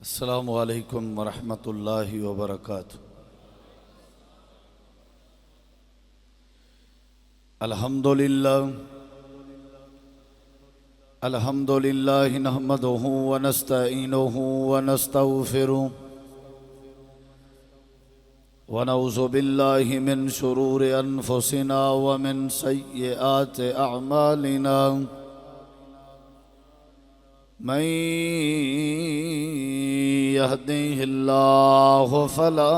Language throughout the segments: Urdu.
السلام علیکم ورحمۃ اللہ وبرکاتہ۔ الحمد للہ نحمدہ ونستعینہ ونستغفرہ ونعوذ باللہ من شرور انفسنا ومن سیئات اعمالنا، من يهده الله فلا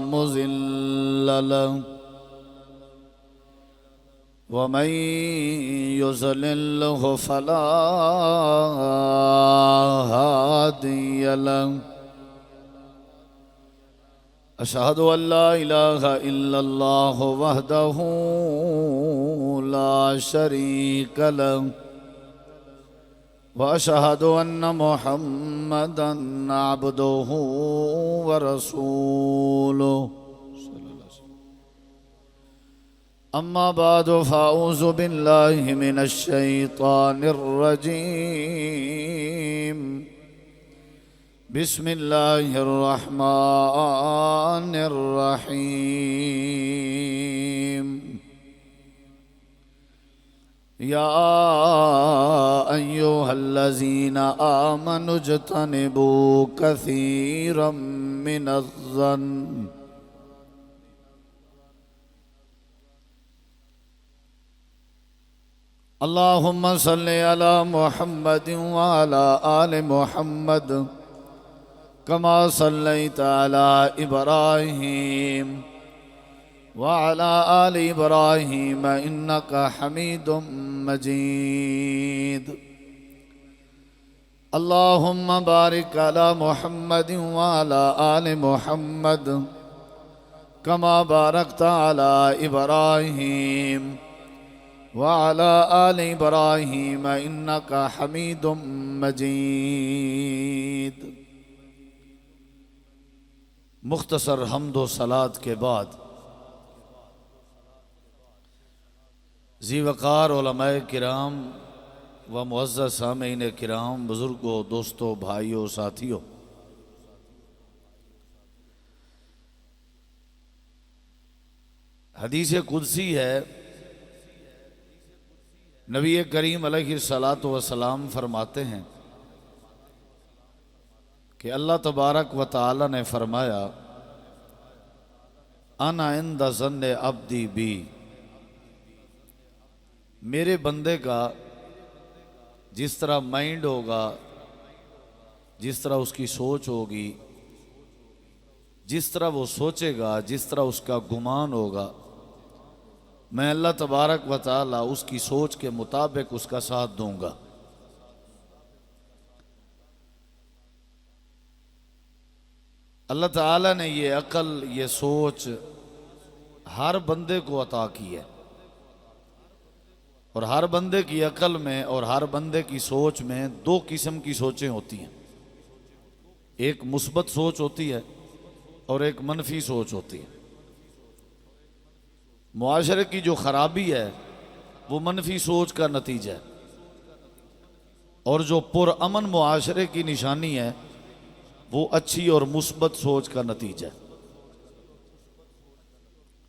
مضل له ومن يضلل فلا هادي له، أشهد أن لا إله إلا الله وحده لا شريك له، وأشهد أن محمدًا عبده ورسوله، أما بعد فأعوذ بالله من الشيطان الرجيم، بسم الله الرحمن الرحيم، يا أيها الذين آمنوا اجتنبوا كثيرا من الظن اللهم صل على محمد وعلى آل محمد كما صليت على إبراهيم وعلى آل إبراهيم إنك حميد مجيد، اللهم بارك على محمد وعلى آل محمد كما باركت على إبراهيم وعلى آل إبراهيم إنك حميد مجيد۔ مختصر حمد و صلات کے بعد ذی وقار علماء کرام و معزز سامعین کرام، بزرگوں، دوستوں، بھائیوں، ساتھیوں، حدیث قدسی ہے، نبی کریم علیہ الصلاۃ والسلام فرماتے ہیں کہ اللہ تبارک و تعالی نے فرمایا، انا عند ظن عبدی بی، میرے بندے کا جس طرح مائنڈ ہوگا، جس طرح اس کی سوچ ہوگی، جس طرح وہ سوچے گا، جس طرح اس کا گمان ہوگا، میں اللہ تبارک و تعالی اس کی سوچ کے مطابق اس کا ساتھ دوں گا۔ اللہ تعالی نے یہ عقل، یہ سوچ ہر بندے کو عطا کی ہے، اور ہر بندے کی عقل میں اور ہر بندے کی سوچ میں دو قسم کی سوچیں ہوتی ہیں، ایک مثبت سوچ ہوتی ہے اور ایک منفی سوچ ہوتی ہے۔ معاشرے کی جو خرابی ہے وہ منفی سوچ کا نتیجہ ہے، اور جو پرامن معاشرے کی نشانی ہے وہ اچھی اور مثبت سوچ کا نتیجہ ہے۔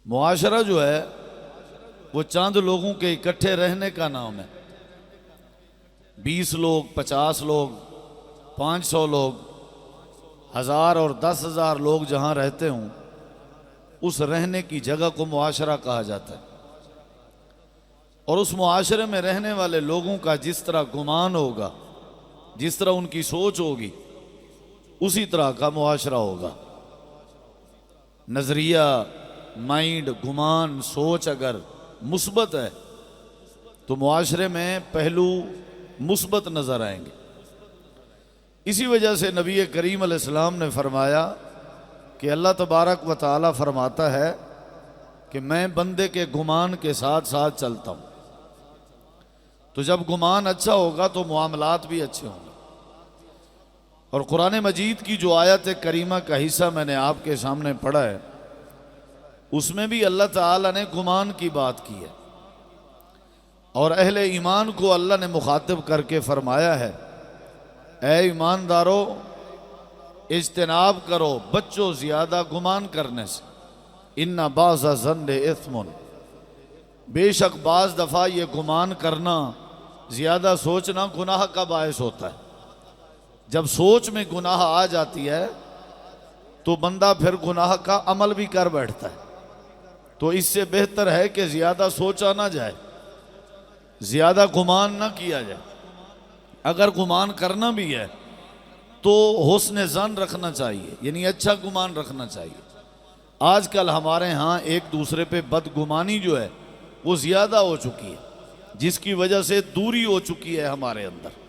معاشرہ جو ہے وہ چند لوگوں کے اکٹھے رہنے کا نام ہے، 20 لوگ، 50 لوگ، 500 لوگ، 1000 اور 10,000 لوگ جہاں رہتے ہوں، اس رہنے کی جگہ کو معاشرہ کہا جاتا ہے، اور اس معاشرے میں رہنے والے لوگوں کا جس طرح گمان ہوگا، جس طرح ان کی سوچ ہوگی، اسی طرح کا معاشرہ ہوگا۔ نظریہ، مائنڈ، گمان، سوچ اگر مثبت ہے تو معاشرے میں پہلو مثبت نظر آئیں گے۔ اسی وجہ سے نبی کریم علیہ السلام نے فرمایا کہ اللہ تبارک و تعالی فرماتا ہے کہ میں بندے کے گمان کے ساتھ ساتھ چلتا ہوں، تو جب گمان اچھا ہوگا تو معاملات بھی اچھے ہوں گے۔ اور قرآن مجید کی جو آیت کریمہ کا حصہ میں نے آپ کے سامنے پڑھا ہے، اس میں بھی اللہ تعالی نے گمان کی بات کی ہے، اور اہل ایمان کو اللہ نے مخاطب کر کے فرمایا ہے، اے ایماندارو اجتناب کرو بچوں زیادہ گمان کرنے سے، ان بعض الظن اثم، بے شک بعض دفعہ یہ گمان کرنا، زیادہ سوچنا گناہ کا باعث ہوتا ہے۔ جب سوچ میں گناہ آ جاتی ہے تو بندہ پھر گناہ کا عمل بھی کر بیٹھتا ہے۔ تو اس سے بہتر ہے کہ زیادہ سوچا نہ جائے، زیادہ گمان نہ کیا جائے۔ اگر گمان کرنا بھی ہے تو حسن ظن رکھنا چاہیے، یعنی اچھا گمان رکھنا چاہیے۔ آج کل ہمارے ہاں ایک دوسرے پہ بدگمانی جو ہے وہ زیادہ ہو چکی ہے، جس کی وجہ سے دوری ہو چکی ہے ہمارے اندر۔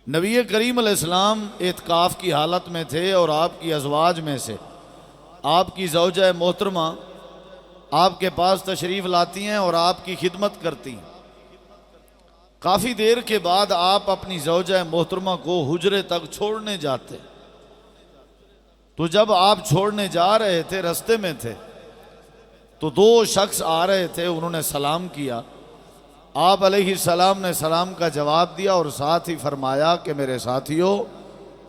نبی کریم علیہ السلام اعتکاف کی حالت میں تھے اور آپ کی ازواج میں سے آپ کی زوجہ محترمہ آپ کے پاس تشریف لاتی ہیں اور آپ کی خدمت کرتی ہیں۔ کافی دیر کے بعد آپ اپنی زوجہ محترمہ کو حجرے تک چھوڑنے جاتے، تو جب آپ چھوڑنے جا رہے تھے، رستے میں تھے، تو دو شخص آ رہے تھے، انہوں نے سلام کیا۔ آپ علیہ السلام نے سلام کا جواب دیا اور ساتھ ہی فرمایا کہ میرے ساتھیو،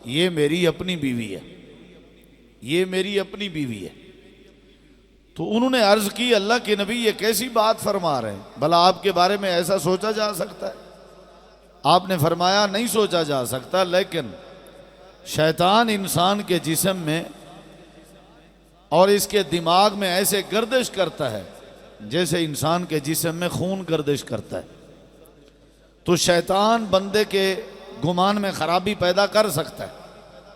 یہ میری اپنی بیوی ہے، یہ میری اپنی بیوی ہے۔ تو انہوں نے عرض کی، اللہ کے نبی یہ کیسی بات فرما رہے ہیں، بھلا آپ کے بارے میں ایسا سوچا جا سکتا ہے؟ آپ نے فرمایا نہیں سوچا جا سکتا، لیکن شیطان انسان کے جسم میں اور اس کے دماغ میں ایسے گردش کرتا ہے جیسے انسان کے جسم میں خون گردش کرتا ہے۔ تو شیطان بندے کے گمان میں خرابی پیدا کر سکتا ہے،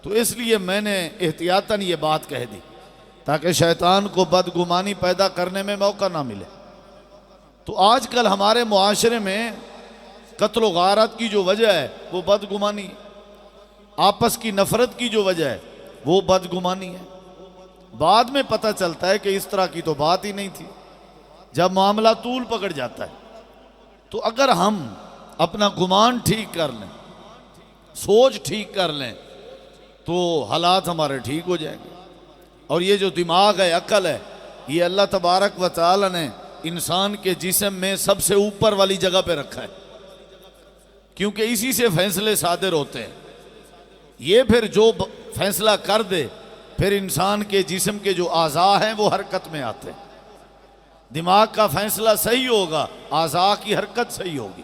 تو اس لیے میں نے احتیاطاً یہ بات کہہ دی تاکہ شیطان کو بدگمانی پیدا کرنے میں موقع نہ ملے۔ تو آج کل ہمارے معاشرے میں قتل و غارت کی جو وجہ ہے وہ بدگمانی ہے، آپس کی نفرت کی جو وجہ ہے وہ بدگمانی ہے۔ بعد میں پتہ چلتا ہے کہ اس طرح کی تو بات ہی نہیں تھی، جب معاملہ طول پکڑ جاتا ہے۔ تو اگر ہم اپنا گمان ٹھیک کر لیں، سوچ ٹھیک کر لیں، تو حالات ہمارے ٹھیک ہو جائیں گے۔ اور یہ جو دماغ ہے، عقل ہے، یہ اللہ تبارک و تعالی نے انسان کے جسم میں سب سے اوپر والی جگہ پہ رکھا ہے، کیونکہ اسی سے فیصلے صادر ہوتے ہیں۔ یہ پھر جو فیصلہ کر دے، پھر انسان کے جسم کے جو اعضاء ہیں وہ حرکت میں آتے ہیں۔ دماغ کا فیصلہ صحیح ہوگا، اعضاء کی حرکت صحیح ہوگی۔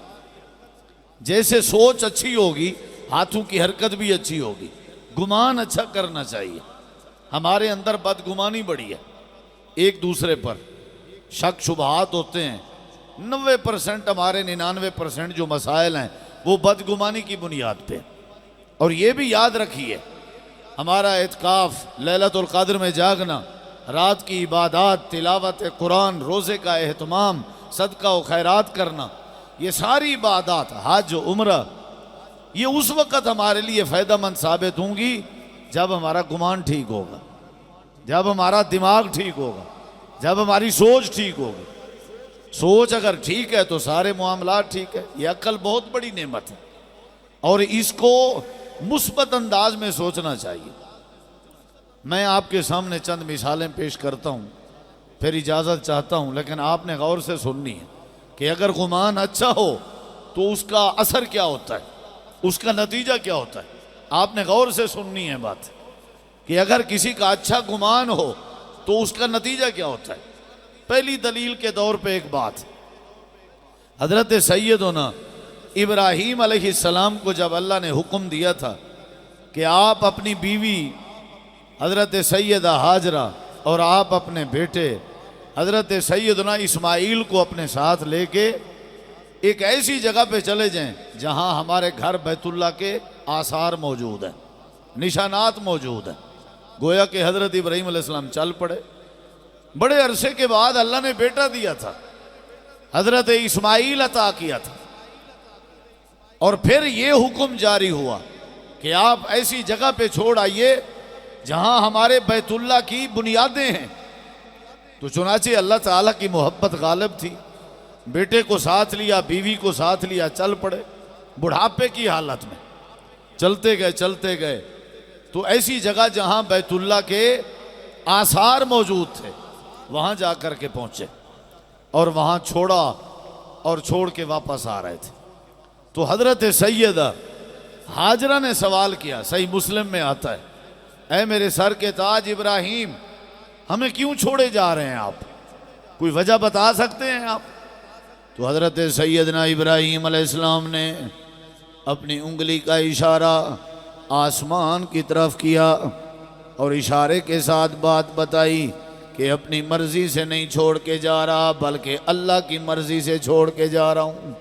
جیسے سوچ اچھی ہوگی، ہاتھوں کی حرکت بھی اچھی ہوگی۔ گمان اچھا کرنا چاہیے۔ ہمارے اندر بدگمانی بڑی ہے، ایک دوسرے پر شک شبہات ہوتے ہیں۔ 90% ہمارے 99% جو مسائل ہیں وہ بدگمانی کی بنیاد پہ۔ اور یہ بھی یاد رکھیے، ہمارا اعتکاف، لیلۃ القدر میں جاگنا، رات کی عبادات، تلاوت قرآن، روزے کا اہتمام، صدقہ و خیرات کرنا، یہ ساری عبادات، حج و عمرہ، یہ اس وقت ہمارے لیے فائدہ مند ثابت ہوں گی جب ہمارا گمان ٹھیک ہوگا، جب ہمارا دماغ ٹھیک ہوگا، جب ہماری سوچ ٹھیک ہوگی۔ سوچ اگر ٹھیک ہے تو سارے معاملات ٹھیک ہے۔ یہ عقل بہت بڑی نعمت ہے اور اس کو مثبت انداز میں سوچنا چاہیے۔ میں آپ کے سامنے چند مثالیں پیش کرتا ہوں، پھر اجازت چاہتا ہوں، لیکن آپ نے غور سے سننی ہے کہ اگر گمان اچھا ہو تو اس کا اثر کیا ہوتا ہے، اس کا نتیجہ کیا ہوتا ہے۔ آپ نے غور سے سننی ہے بات کہ اگر کسی کا اچھا گمان ہو تو اس کا نتیجہ کیا ہوتا ہے۔ پہلی دلیل کے دور پہ ایک بات، حضرت سیدنا ابراہیم علیہ السلام کو جب اللہ نے حکم دیا تھا کہ آپ اپنی بیوی حضرت سیدہ ہاجرہ اور آپ اپنے بیٹے حضرت سیدنا اسماعیل کو اپنے ساتھ لے کے ایک ایسی جگہ پہ چلے جائیں جہاں ہمارے گھر بیت اللہ کے آثار موجود ہیں، نشانات موجود ہیں، گویا کہ حضرت ابراہیم علیہ السلام چل پڑے۔ بڑے عرصے کے بعد اللہ نے بیٹا دیا تھا، حضرت اسماعیل عطا کیا تھا، اور پھر یہ حکم جاری ہوا کہ آپ ایسی جگہ پہ چھوڑ آئیے جہاں ہمارے بیت اللہ کی بنیادیں ہیں۔ تو چنانچہ اللہ تعالیٰ کی محبت غالب تھی، بیٹے کو ساتھ لیا، بیوی کو ساتھ لیا، چل پڑے بڑھاپے کی حالت میں، چلتے گئے تو ایسی جگہ جہاں بیت اللہ کے آثار موجود تھے وہاں جا کر کے پہنچے اور وہاں چھوڑا اور چھوڑ کے واپس آ رہے تھے۔ تو حضرت سیدہ ہاجرہ نے سوال کیا، صحیح مسلم میں آتا ہے، اے میرے سر کے تاج ابراہیم، ہمیں کیوں چھوڑے جا رہے ہیں آپ؟ کوئی وجہ بتا سکتے ہیں آپ؟ تو حضرت سیدنا ابراہیم علیہ السلام نے اپنی انگلی کا اشارہ آسمان کی طرف کیا اور اشارے کے ساتھ بات بتائی کہ اپنی مرضی سے نہیں چھوڑ کے جا رہا، بلکہ اللہ کی مرضی سے چھوڑ کے جا رہا ہوں۔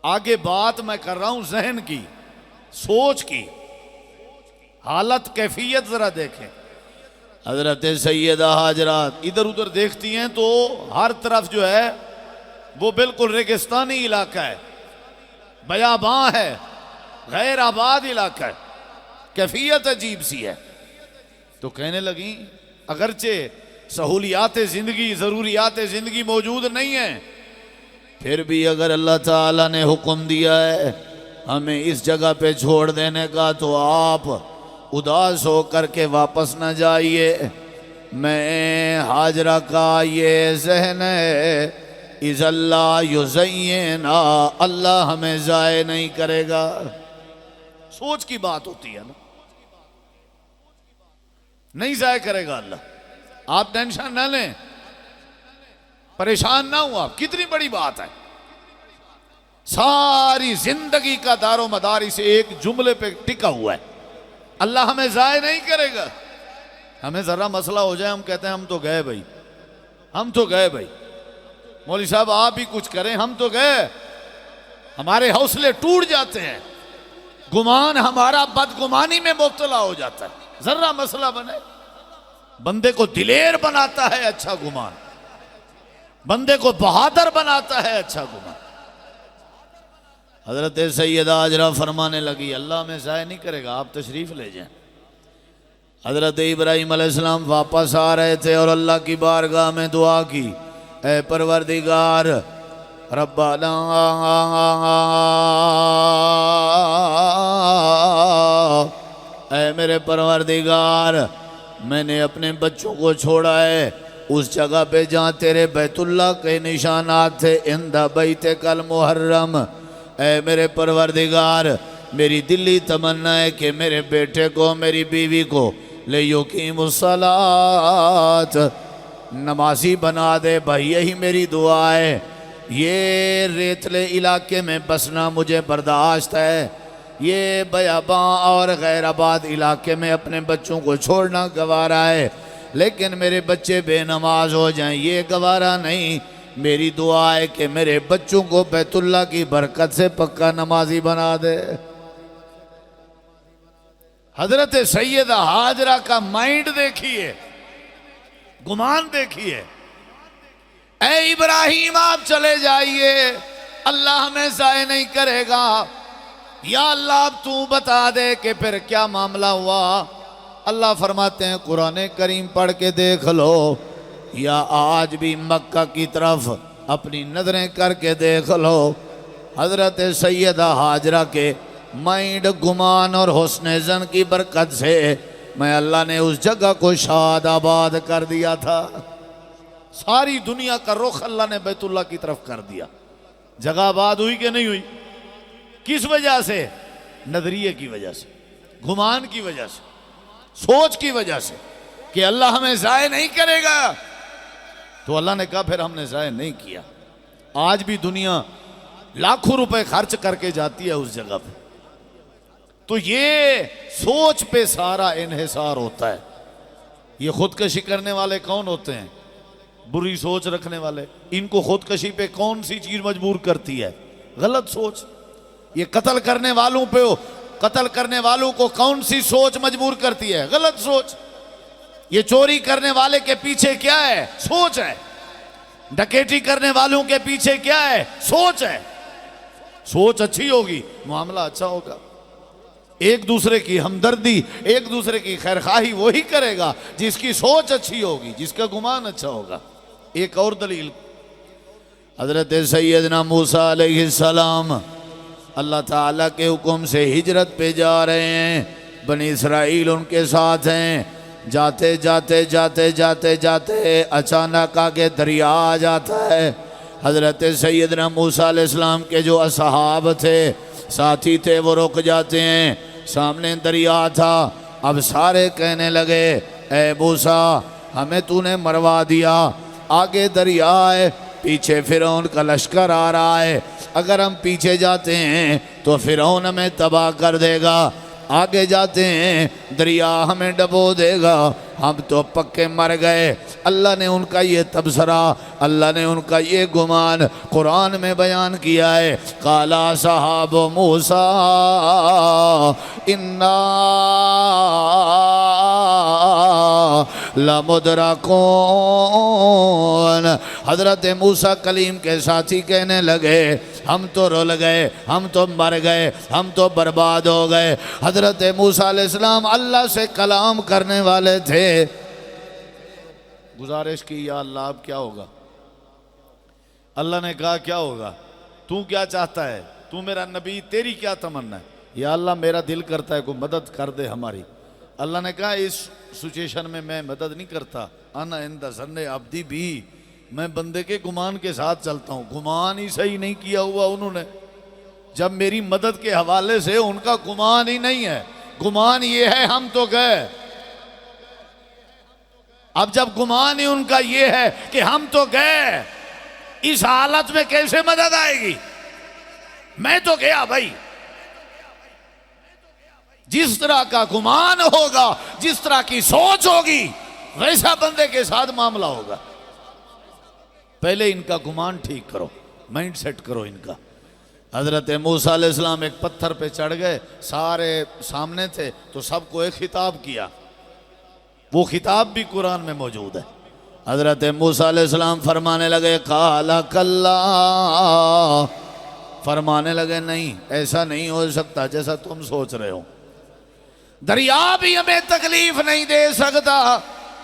آگے بات میں کر رہا ہوں ذہن کی، سوچ کی، حالت کیفیت ذرا دیکھیں۔ حضرت سیدہ ہاجرہ ادھر ادھر دیکھتی ہیں تو ہر طرف جو ہے وہ بالکل ریگستانی علاقہ ہے، بیاباں ہے، غیر آباد علاقہ ہے، کیفیت عجیب سی ہے۔ تو کہنے لگیں اگرچہ سہولیات زندگی، ضروریات زندگی موجود نہیں ہیں، پھر بھی اگر اللہ تعالیٰ نے حکم دیا ہے ہمیں اس جگہ پہ چھوڑ دینے کا تو آپ اداس ہو کر کے واپس نہ جائیے۔ میں ہاجرہ کا یہ ذہن ہے، اذ اللہ یزینا، اللہ ہمیں ضائع نہیں کرے گا۔ سوچ کی بات ہوتی ہے نا، نہیں ضائع کرے گا اللہ۔ آپ ٹینشن نہ لیں، پریشان نہ ہوں آپ، کتنی بڑی بات ہے۔ ساری زندگی کا دار و مدار اسے ایک جملے پہ ٹکا ہوا ہے، اللہ ہمیں ضائع نہیں کرے گا۔ ہمیں ذرا مسئلہ ہو جائے ہم کہتے ہیں ہم تو گئے بھائی، ہم تو گئے بھائی، مولوی صاحب آپ ہی کچھ کریں، ہم تو گئے۔ ہمارے حوصلے ٹوٹ جاتے ہیں، گمان ہمارا بدگمانی میں مبتلا ہو جاتا ہے۔ ذرا مسئلہ بنے، بندے کو دلیر بناتا ہے اچھا گمان، بندے کو بہادر بناتا ہے اچھا گمان۔ حضرت سیدہ ہاجرہ فرمانے لگی اللہ میں ضائع نہیں کرے گا، آپ تشریف لے جائیں۔ حضرت ابراہیم علیہ السلام واپس آ رہے تھے اور اللہ کی بارگاہ میں دعا کی، اے پروردگار ربنا اے میرے پروردگار، میں نے اپنے بچوں کو چھوڑا ہے اس جگہ پہ جہاں تیرے بیت اللہ کے نشانات تھے، عند بیتک المحرم۔ اے میرے پروردگار، میری دلی تمنا ہے کہ میرے بیٹے کو، میری بیوی کو لیقیم الصلاۃ، نمازی بنا دے بھائی، یہی میری دعا ہے۔ یہ ریتلے علاقے میں بسنا مجھے برداشت ہے، یہ بیاباں اور غیر آباد علاقے میں اپنے بچوں کو چھوڑنا گوارا ہے، لیکن میرے بچے بے نماز ہو جائیں یہ گوارا نہیں۔ میری دعا ہے کہ میرے بچوں کو بیت اللہ کی برکت سے پکا نمازی بنا دے۔ حضرت سیدہ ہاجرہ کا مائنڈ دیکھیے، گمان دیکھیے۔ اے ابراہیم آپ چلے جائیے، اللہ ہمیں ضائع نہیں کرے گا۔ یا اللہ اب تو بتا دے کہ پھر کیا معاملہ ہوا۔ اللہ فرماتے ہیں قرآن کریم پڑھ کے دیکھ لو، یا آج بھی مکہ کی طرف اپنی نظریں کر کے دیکھ لو، حضرت سیدہ ہاجرہ کے مائنڈ، گمان اور حسن ظن کی برکت سے میں اللہ نے اس جگہ کو شاد آباد کر دیا تھا۔ ساری دنیا کا رخ اللہ نے بیت اللہ کی طرف کر دیا۔ جگہ آباد ہوئی کہ نہیں ہوئی؟ کس وجہ سے؟ نظریے کی وجہ سے، گمان کی وجہ سے، سوچ کی وجہ سے کہ اللہ ہمیں ضائع نہیں کرے گا۔ تو اللہ نے کہا پھر ہم نے ضائع نہیں کیا۔ آج بھی دنیا لاکھوں روپے خرچ کر کے جاتی ہے اس جگہ پہ۔ تو یہ سوچ پہ سارا انحصار ہوتا ہے۔ یہ خودکشی کرنے والے کون ہوتے ہیں؟ بری سوچ رکھنے والے۔ ان کو خودکشی پہ کون سی چیز مجبور کرتی ہے؟ غلط سوچ۔ یہ قتل کرنے والوں پہ، قتل کرنے والوں کو کون سی سوچ مجبور کرتی ہے؟ غلط سوچ۔ یہ چوری کرنے والے کے پیچھے کیا ہے؟ سوچ ہے۔ ڈکیٹی کرنے والوں کے پیچھے کیا ہے؟ سوچ ہے۔ سوچ اچھی ہوگی، معاملہ اچھا ہوگا۔ ایک دوسرے کی ہمدردی، ایک دوسرے کی خیرخواہی وہی کرے گا جس کی سوچ اچھی ہوگی، جس کا گمان اچھا ہوگا۔ ایک اور دلیل، حضرت سیدنا موسیٰ علیہ السلام اللہ تعالیٰ کے حکم سے ہجرت پہ جا رہے ہیں، بنی اسرائیل ان کے ساتھ ہیں۔ جاتے جاتے جاتے جاتے جاتے اچانک آگے دریا آ جاتا ہے۔ حضرت سیدنا موسیٰ علیہ السلام کے جو اصحاب تھے، ساتھی تھے، وہ رک جاتے ہیں۔ سامنے دریا تھا۔ اب سارے کہنے لگے اے موسیٰ ہمیں تو نے مروا دیا، آگے دریا ہے، پیچھے فرعون کا لشکر آ رہا ہے، اگر ہم پیچھے جاتے ہیں تو فرعون ہمیں تباہ کر دے گا، آگے جاتے ہیں دریا ہمیں ڈبو دے گا، ہم تو پکے مر گئے۔ اللہ نے ان کا یہ تبصرہ، اللہ نے ان کا یہ گمان قرآن میں بیان کیا ہے۔ قالا صحاب موسیٰ انا لمدرکون، حضرت موسیٰ کلیم کے ساتھی کہنے لگے ہم تو رول گئے، ہم تو مر گئے، ہم تو برباد ہو گئے۔ حضرت موسیٰ علیہ السلام اللہ سے کلام کرنے والے تھے، گزارش کی یا اللہ اب کیا ہوگا؟ اللہ نے کہا کیا ہوگا؟ تو کیا چاہتا ہے؟ تو میرا نبی، تیری کیا تمنا ہے؟ یا اللہ میرا دل کرتا ہے کوئی مدد کر دے ہماری۔ اللہ نے کہا اس سچویشن میں میں مدد نہیں کرتا، انا عند ظن عبدی بھی، میں بندے کے گمان کے ساتھ چلتا ہوں۔ گمان ہی صحیح نہیں کیا ہوا انہوں نے، جب میری مدد کے حوالے سے ان کا گمان ہی نہیں ہے، گمان یہ ہے ہم تو گئے۔ اب جب گمان ہی ان کا یہ ہے کہ ہم تو گئے، اس حالت میں کیسے مدد آئے گی؟ میں تو گیا بھائی۔ جس طرح کا گمان ہوگا، جس طرح کی سوچ ہوگی، ویسا بندے کے ساتھ معاملہ ہوگا۔ پہلے ان کا گمان ٹھیک کرو، مائنڈ سیٹ کرو ان کا۔ حضرت موسیٰ علیہ السلام ایک پتھر پہ چڑھ گئے، سارے سامنے تھے تو سب کو ایک خطاب کیا، وہ خطاب بھی قرآن میں موجود ہے۔ حضرت موسیٰ علیہ السلام فرمانے لگے قال کلا، فرمانے لگے نہیں ایسا نہیں ہو سکتا جیسا تم سوچ رہے ہو، دریا بھی ہمیں تکلیف نہیں دے سکتا،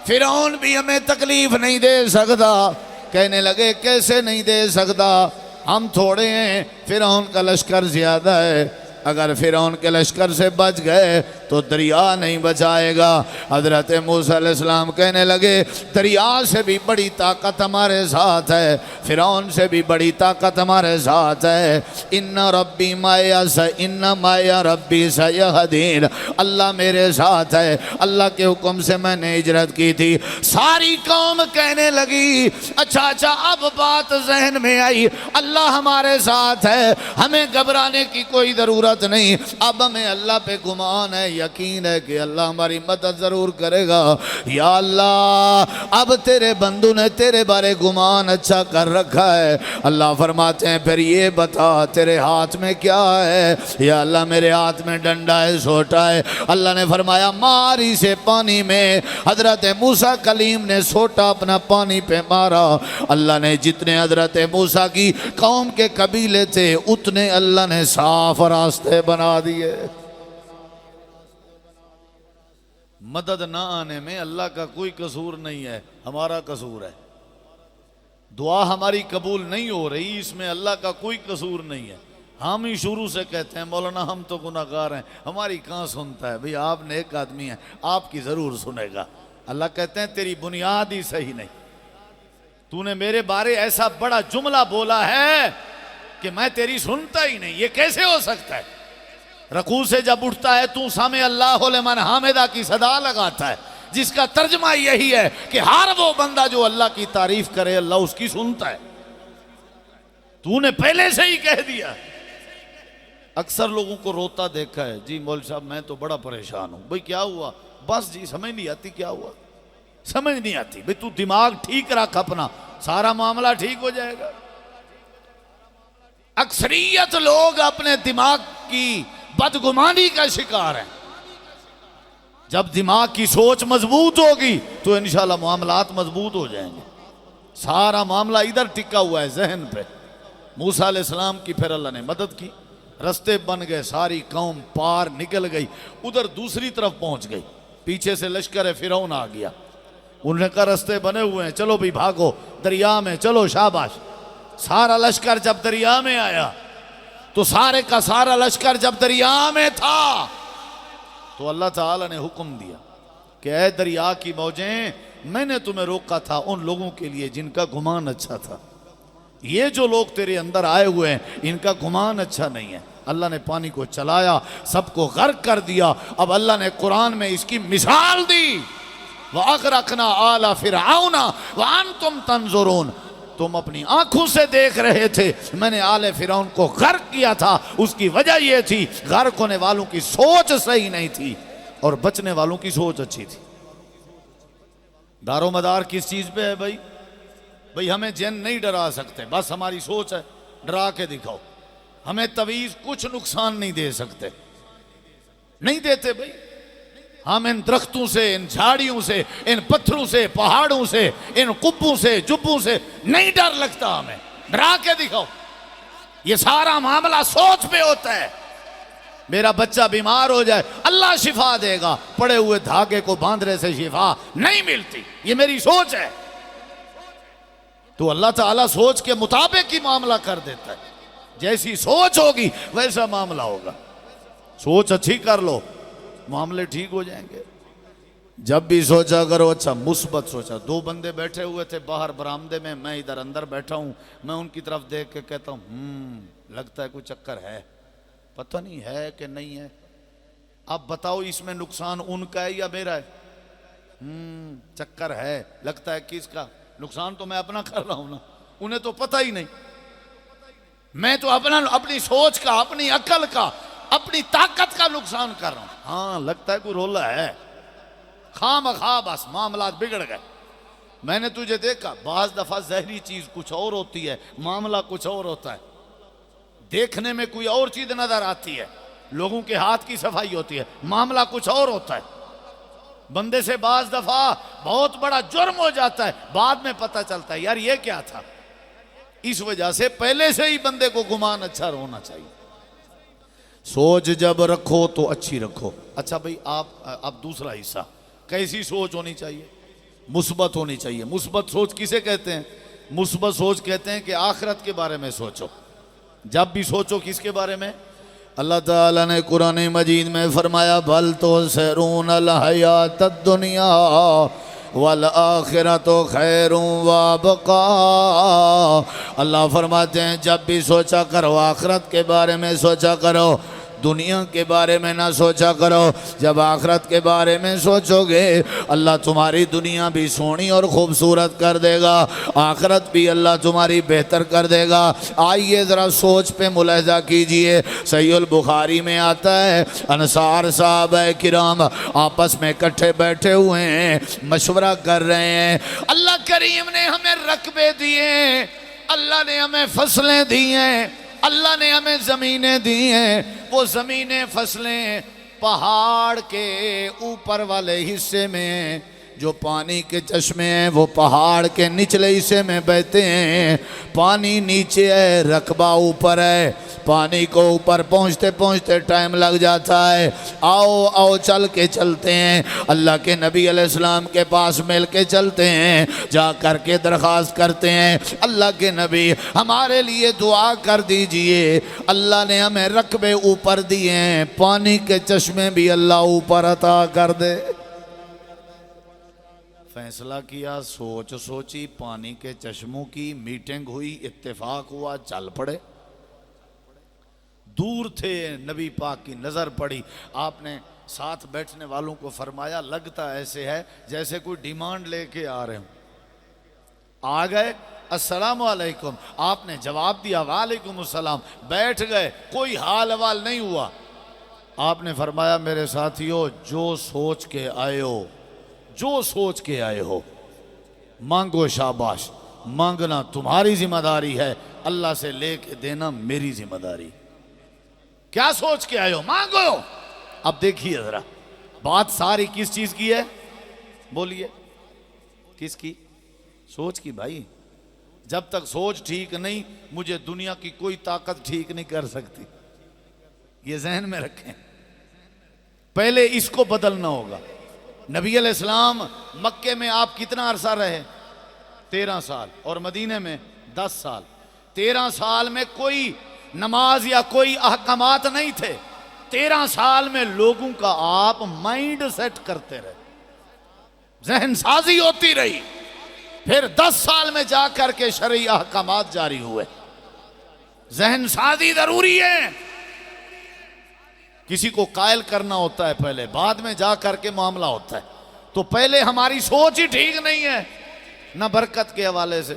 فرعون بھی ہمیں تکلیف نہیں دے سکتا۔ کہنے لگے کیسے نہیں دے سکتا؟ ہم تھوڑے ہیں، فرعون کا لشکر زیادہ ہے، اگر فرعون کے لشکر سے بچ گئے تو دریا نہیں بچائے گا۔ حضرت موسیٰ علیہ السلام کہنے لگے دریا سے بھی بڑی طاقت ہمارے ساتھ ہے، فرعون سے بھی بڑی طاقت ہمارے ساتھ ہے۔ ان ربی معی ربی سیہدین، اللہ میرے ساتھ ہے، اللہ کے حکم سے میں نے ہجرت کی تھی۔ ساری قوم کہنے لگی اچھا اب بات ذہن میں آئی، اللہ ہمارے ساتھ ہے، ہمیں گھبرانے کی کوئی ضرورت نہیں، اب ہمیں اللہ پہ گمان ہے، یقین ہے کہ اللہ ہماری مدد ضرور کرے گا۔ یا اللہ اب تیرے بندوں نے تیرے بارے گمان اچھا کر رکھا ہے۔ اللہ فرماتے ہیں پھر یہ بتا تیرے ہاتھ میں کیا ہے؟ یا اللہ میرے ہاتھ میں ڈنڈا ہے، سوٹا ہے۔ اللہ نے فرمایا ماری سے پانی میں، حضرت موسیٰ کلیم نے سوٹا اپنا پانی پہ مارا، اللہ نے جتنے حضرت موسیٰ کی قوم کے قبیلے تھے اتنے اللہ نے صاف راستے بنا دیے۔ مدد نہ آنے میں اللہ کا کوئی قصور نہیں ہے، ہمارا قصور ہے۔ دعا ہماری قبول نہیں ہو رہی، اس میں اللہ کا کوئی قصور نہیں ہے۔ ہم ہی شروع سے کہتے ہیں مولانا ہم تو گناہگار ہیں، ہماری کہاں سنتا ہے؟ بھئی آپ نیک آدمی ہیں، آپ کی ضرور سنے گا۔ اللہ کہتے ہیں تیری بنیاد ہی صحیح نہیں، تو نے میرے بارے ایسا بڑا جملہ بولا ہے کہ میں تیری سنتا ہی نہیں، یہ کیسے ہو سکتا ہے؟ رکوع سے جب اٹھتا ہے تو سامع اللہ لمن حامدہ کی صدا لگاتا ہے، جس کا ترجمہ یہی ہے کہ ہر وہ بندہ جو اللہ کی تعریف کرے اللہ اس کی سنتا ہے۔ تو نے پہلے سے ہی کہہ دیا۔ اکثر لوگوں کو روتا دیکھا ہے، جی مولوی صاحب میں تو بڑا پریشان ہوں۔ بھئی کیا ہوا؟ بس جی سمجھ نہیں آتی کیا ہوا، سمجھ نہیں آتی۔ بھئی تو دماغ ٹھیک رکھ اپنا، سارا معاملہ ٹھیک ہو جائے گا۔ اکثریت لوگ اپنے دماغ کی بدگمانی کا شکار ہیں۔ جب دماغ کی سوچ مضبوط ہوگی تو انشاءاللہ معاملات مضبوط ہو جائیں گے۔ سارا معاملہ ادھر ٹکا ہوا ہے ذہن پہ۔ موسیٰ علیہ السلام کی پھر اللہ نے مدد کی، رستے بن گئے، ساری قوم پار نکل گئی، ادھر دوسری طرف پہنچ گئی۔ پیچھے سے لشکر فرعون آ گیا، انہوں نے کہا رستے بنے ہوئے ہیں، چلو بھی بھاگو دریا میں، چلو شاباش۔ سارا لشکر جب دریا میں آیا تو سارے کا سارا لشکر جب دریا میں تھا تو اللہ تعالیٰ نے حکم دیا کہ اے دریا کی موجیں، میں نے تمہیں روکا تھا ان لوگوں کے لیے جن کا گمان اچھا تھا۔ یہ جو لوگ تیرے اندر آئے ہوئے ہیں ان کا گمان اچھا نہیں ہے، اللہ نے پانی کو چلایا، سب کو غرق کر دیا۔ اب اللہ نے قرآن میں اس کی مثال دی، وَأَغْرَقْنَا آلَ فِرْعَوْنَ وَأَنْتُمْ تَنْظُرُونَ، تم اپنی آنکھوں سے دیکھ رہے تھے، میں نے آل فرعون کو غرق کیا تھا۔ اس کی وجہ یہ تھی غرق ہونے والوں کی سوچ صحیح نہیں تھی اور بچنے والوں کی سوچ اچھی تھی۔ دار و مدار کس چیز پہ ہے بھائی ہمیں جن نہیں ڈرا سکتے، بس ہماری سوچ ہے ڈرا کے دکھاؤ۔ ہمیں تعویذ کچھ نقصان نہیں دے سکتے، نہیں دیتے بھائی۔ ہم ان درختوں سے، ان جھاڑیوں سے، ان پتھروں سے، پہاڑوں سے، ان قبوں سے، جبوں سے نہیں ڈر لگتا ہمیں، ڈرا کے دکھاؤ۔ یہ سارا معاملہ سوچ پہ ہوتا ہے۔ میرا بچہ بیمار ہو جائے، اللہ شفا دے گا، پڑے ہوئے دھاگے کو باندھنے سے شفا نہیں ملتی، یہ میری سوچ ہے۔ تو اللہ تعالیٰ سوچ کے مطابق ہی معاملہ کر دیتا ہے، جیسی سوچ ہوگی ویسا معاملہ ہوگا۔ سوچ اچھی کر لو، معاملے ٹھیک ہو جائیں گے۔ جب بھی سوچا کرو اچھا مثبت سوچا۔ دو بندے بیٹھے ہوئے تھے باہر برآمدے میں، میں ادھر اندر بیٹھا ہوں، میں ان کی طرف دیکھ کے کہتا ہوں لگتا ہے کوئی چکر ہے، پتہ نہیں ہے کہ نہیں ہے، اب بتاؤ اس میں نقصان ان کا ہے یا میرا ہے؟ چکر ہے، لگتا ہے کس کا؟ نقصان تو میں اپنا کر رہا ہوں نا، انہیں تو پتہ ہی نہیں، میں تو اپنی سوچ کا، اپنی عقل کا، اپنی طاقت کا نقصان کر رہا ہوں۔ ہاں لگتا ہے کوئی رولا ہے، خام خواہ بس معاملات بگڑ گئے۔ میں نے تجھے دیکھا بعض دفعہ زہری چیز کچھ اور ہوتی ہے، معاملہ کچھ اور ہوتا ہے، دیکھنے میں کوئی اور چیز نظر آتی ہے، لوگوں کے ہاتھ کی صفائی ہوتی ہے، معاملہ کچھ اور ہوتا ہے۔ بندے سے بعض دفعہ بہت بڑا جرم ہو جاتا ہے، بعد میں پتہ چلتا ہے یار یہ کیا تھا۔ اس وجہ سے پہلے سے ہی بندے کو گمان اچھا ہونا چاہیے۔ سوچ جب رکھو تو اچھی رکھو۔ اچھا بھئی اب دوسرا حصہ، کیسی سوچ ہونی چاہیے؟ مثبت ہونی چاہیے۔ مثبت سوچ کسے کہتے ہیں؟ مثبت سوچ کہتے ہیں کہ آخرت کے بارے میں سوچو۔ جب بھی سوچو کس کے بارے میں؟ اللہ تعالیٰ نے قرآن مجید میں فرمایا بل تؤثرون الحیات الدنیا والآخرۃ خیر وابقا۔ اللہ فرماتے ہیں جب بھی سوچا کرو آخرت کے بارے میں سوچا کرو، دنیا کے بارے میں نہ سوچا کرو۔ جب آخرت کے بارے میں سوچو گے اللہ تمہاری دنیا بھی سونی اور خوبصورت کر دے گا، آخرت بھی اللہ تمہاری بہتر کر دے گا۔ آئیے ذرا سوچ پہ ملاحظہ کیجئے۔ صحیح البخاری میں آتا ہے انصار صحابہ کرام آپس میں اکٹھے بیٹھے ہوئے ہیں، مشورہ کر رہے ہیں۔ اللہ کریم نے ہمیں رقبے دیے، اللہ نے ہمیں فصلیں دی ہیں، اللہ نے ہمیں زمینیں دی ہیں، وہ زمینیں فصلیں پہاڑ کے اوپر والے حصے میں، جو پانی کے چشمے ہیں وہ پہاڑ کے نچلے حصے میں بہتے ہیں۔ پانی نیچے ہے، رقبہ اوپر ہے، پانی کو اوپر پہنچتے پہنچتے ٹائم لگ جاتا ہے۔ آؤ چل کے چلتے ہیں، اللہ کے نبی علیہ السلام کے پاس مل کے چلتے ہیں، جا کر کے درخواست کرتے ہیں اللہ کے نبی ہمارے لیے دعا کر دیجئے، اللہ نے ہمیں رقبے اوپر دیے ہیں، پانی کے چشمے بھی اللہ اوپر عطا کر دے۔ فیصلہ کیا، سوچ سوچی، پانی کے چشموں کی میٹنگ ہوئی، اتفاق ہوا، چل پڑے۔ دور تھے، نبی پاک کی نظر پڑی، آپ نے ساتھ بیٹھنے والوں کو فرمایا لگتا ایسے ہے جیسے کوئی ڈیمانڈ لے کے آ رہے ہوں۔ آ گئے، السلام علیکم، آپ نے جواب دیا وعلیکم السلام، بیٹھ گئے، کوئی حال حوال نہیں ہوا۔ آپ نے فرمایا میرے ساتھیو جو سوچ کے آئے ہو، جو سوچ کے آئے ہو مانگو شاباش، مانگنا تمہاری ذمہ داری ہے، اللہ سے لے کے دینا میری ذمہ داری۔ کیا سوچ کے آئے ہو مانگو۔ اب دیکھیے ذرا بات ساری کس چیز کی ہے؟ بولیے کس کی؟ سوچ کی بھائی۔ جب تک سوچ ٹھیک نہیں مجھے دنیا کی کوئی طاقت ٹھیک نہیں کر سکتی، یہ ذہن میں رکھیں۔ پہلے اس کو بدلنا ہوگا۔ نبی علیہ السلام مکے میں آپ کتنا عرصہ رہے؟ 13 سال، اور مدینے میں 10 سال۔ 13 سال میں کوئی نماز یا کوئی احکامات نہیں تھے، 13 سال میں لوگوں کا آپ مائنڈ سیٹ کرتے رہے، ذہن سازی ہوتی رہی، پھر 10 سال میں جا کر کے شرعی احکامات جاری ہوئے۔ ذہن سازی ضروری ہے، کسی کو قائل کرنا ہوتا ہے پہلے، بعد میں جا کر کے معاملہ ہوتا ہے. تو پہلے ہماری سوچ ہی ٹھیک نہیں ہے، نہ برکت کے حوالے سے.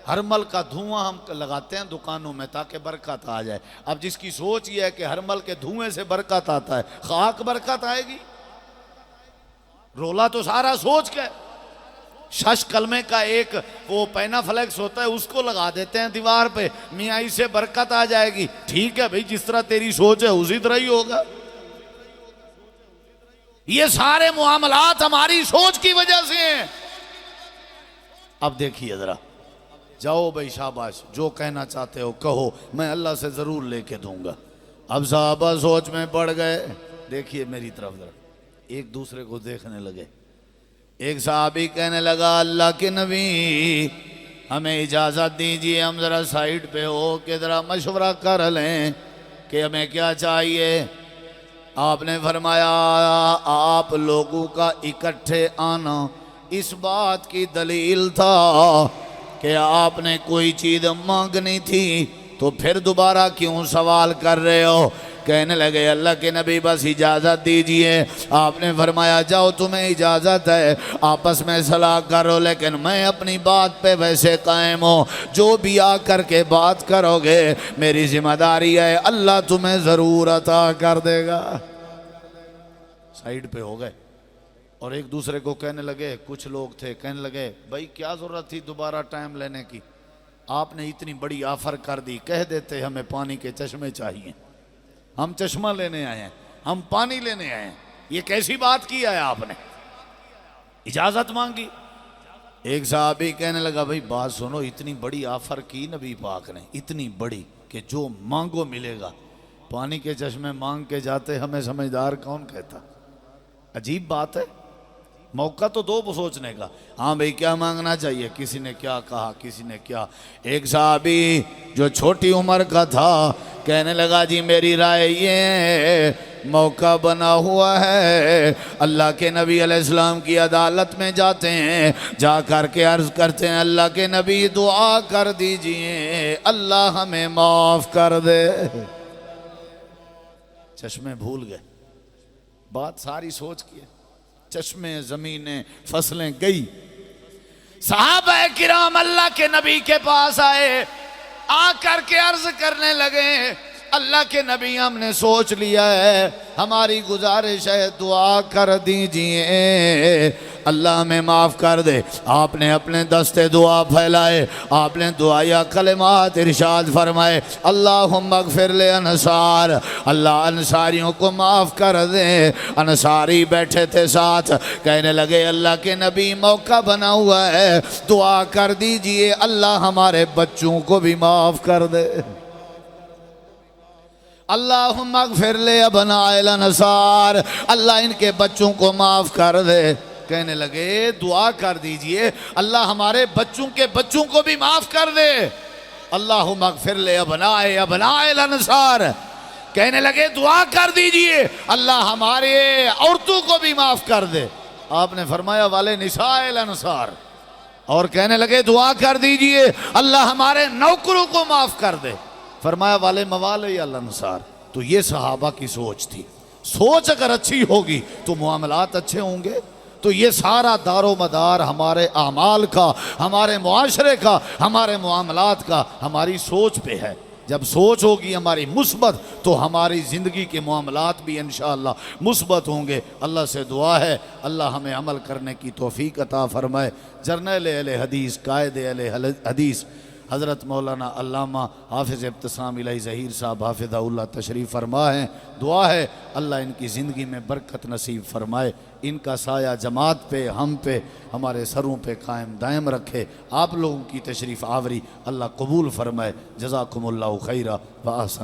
ہرمل کا دھواں ہم لگاتے ہیں دکانوں میں تاکہ برکت آ جائے. اب جس کی سوچ یہ ہے کہ ہرمل کے دھوئیں سے برکت آتا ہے، خاک برکت آئے گی؟ رولا تو سارا سوچ کا ہے. شش کلمے کا ایک وہ پینا فلیکس ہوتا ہے، اس کو لگا دیتے ہیں دیوار پہ، میاں اس سے برکت آ جائے گی. ٹھیک ہے بھئی، جس طرح تیری سوچ ہے اسی طرح ہی ہوگا. یہ سارے معاملات ہماری سوچ کی وجہ سے ہیں. اب دیکھیے ذرا، جاؤ بھئی شاباش، جو کہنا چاہتے ہو کہو، میں اللہ سے ضرور لے کے دوں گا. اب صحابہ سوچ میں پڑ گئے. دیکھیے میری طرف ذرا، ایک دوسرے کو دیکھنے لگے. ایک صحابی کہنے لگا، اللہ کے نبی ہمیں اجازت دیجئے، ہم ذرا سائیڈ پہ ہو کے ذرا مشورہ کر لیں کہ ہمیں کیا چاہیے. آپ نے فرمایا، آپ لوگوں کا اکٹھے آنا اس بات کی دلیل تھا کہ آپ نے کوئی چیز مانگنی تھی، تو پھر دوبارہ کیوں سوال کر رہے ہو؟ کہنے لگے، اللہ کے نبی بس اجازت دیجئے. آپ نے فرمایا، جاؤ تمہیں اجازت ہے، آپس میں صلاح کرو، لیکن میں اپنی بات پہ ویسے قائم ہوں. جو بھی آ کر کے بات کرو گے میری ذمہ داری ہے، اللہ تمہیں ضرور عطا کر دے گا. سائیڈ پہ ہو گئے اور ایک دوسرے کو کہنے لگے. کچھ لوگ تھے کہنے لگے، بھائی کیا ضرورت تھی دوبارہ ٹائم لینے کی؟ آپ نے اتنی بڑی آفر کر دی، کہہ دیتے ہمیں پانی کے چشمے چاہیے. ہم چشمہ لینے آئے ہیں، ہم پانی لینے آئے ہیں. یہ کیسی بات کی ہے آپ نے؟ اجازت مانگی. ایک صحابی کہنے لگا، بھائی بات سنو، اتنی بڑی آفر کی نبی پاک نے، اتنی بڑی کہ جو مانگو ملے گا. پانی کے چشمے مانگ کے جاتے، ہمیں سمجھدار کون کہتا؟ عجیب بات ہے. موقع تو دو سوچنے کا. ہاں بھئی کیا مانگنا چاہیے؟ کسی نے کیا کہا، کسی نے کیا. ایک صحابی جو چھوٹی عمر کا تھا کہنے لگا، جی میری رائے یہ ہے، موقع بنا ہوا ہے، اللہ کے نبی علیہ السلام کی عدالت میں جاتے ہیں، جا کر کے عرض کرتے ہیں، اللہ کے نبی دعا کر دیجئے اللہ ہمیں معاف کر دے. چشمے بھول گئے، بات ساری سوچ کی ہے. چشمے، زمینیں، فصلیں گئی. صحابہ کرام اللہ کے نبی کے پاس آئے، آ کر کے عرض کرنے لگے، اللہ کے نبی ہم نے سوچ لیا ہے، ہماری گزارش ہے دعا کر دیجئے اللہ ہمیں معاف کر دے. آپ نے اپنے دستے دعا پھیلائے، آپ نے دعائیا کلمات ارشاد فرمائے، اللہم اغفر لے انصار، اللہ انصاریوں کو معاف کر دے. انصاری بیٹھے تھے ساتھ، کہنے لگے، اللہ کے نبی موقع بنا ہوا ہے، دعا کر دیجئے اللہ ہمارے بچوں کو بھی معاف کر دے. اللہم اغفر لے ابناء الانصار، اللہ ان کے بچوں کو معاف کر دے. کہنے لگے، دعا کر دیجئے اللہ ہمارے بچوں کے بچوں کو بھی معاف کر دے. اللہم اغفر لے ابناء الانصار. کہنے لگے، دعا کر دیجئے اللہ ہمارے عورتوں کو بھی معاف کر دے. آپ نے فرمایا، والے نساء الانصار. اور کہنے لگے، دعا کر دیجئے اللہ ہمارے نوکروں کو معاف کر دے. فرمایا، والے موالے الانصار. تو یہ صحابہ کی سوچ تھی. سوچ اگر اچھی ہوگی تو معاملات اچھے ہوں گے. تو یہ سارا دار و مدار ہمارے اعمال کا، ہمارے معاشرے کا، ہمارے معاملات کا ہماری سوچ پہ ہے. جب سوچ ہوگی ہماری مثبت تو ہماری زندگی کے معاملات بھی انشاءاللہ مثبت ہوں گے. اللہ سے دعا ہے اللہ ہمیں عمل کرنے کی توفیق عطا فرمائے. جرنیل اہل حدیث، قائد اہل حدیث حضرت مولانا علامہ حافظ ابتسام الہی ظہیر صاحب حافظہ اللہ تشریف فرما ہیں. دعا ہے اللہ ان کی زندگی میں برکت نصیب فرمائے، ان کا سایہ جماعت پہ، ہم پہ، ہمارے سروں پہ قائم دائم رکھے. آپ لوگوں کی تشریف آوری اللہ قبول فرمائے. جزاکم اللہ خیرہ و احسن.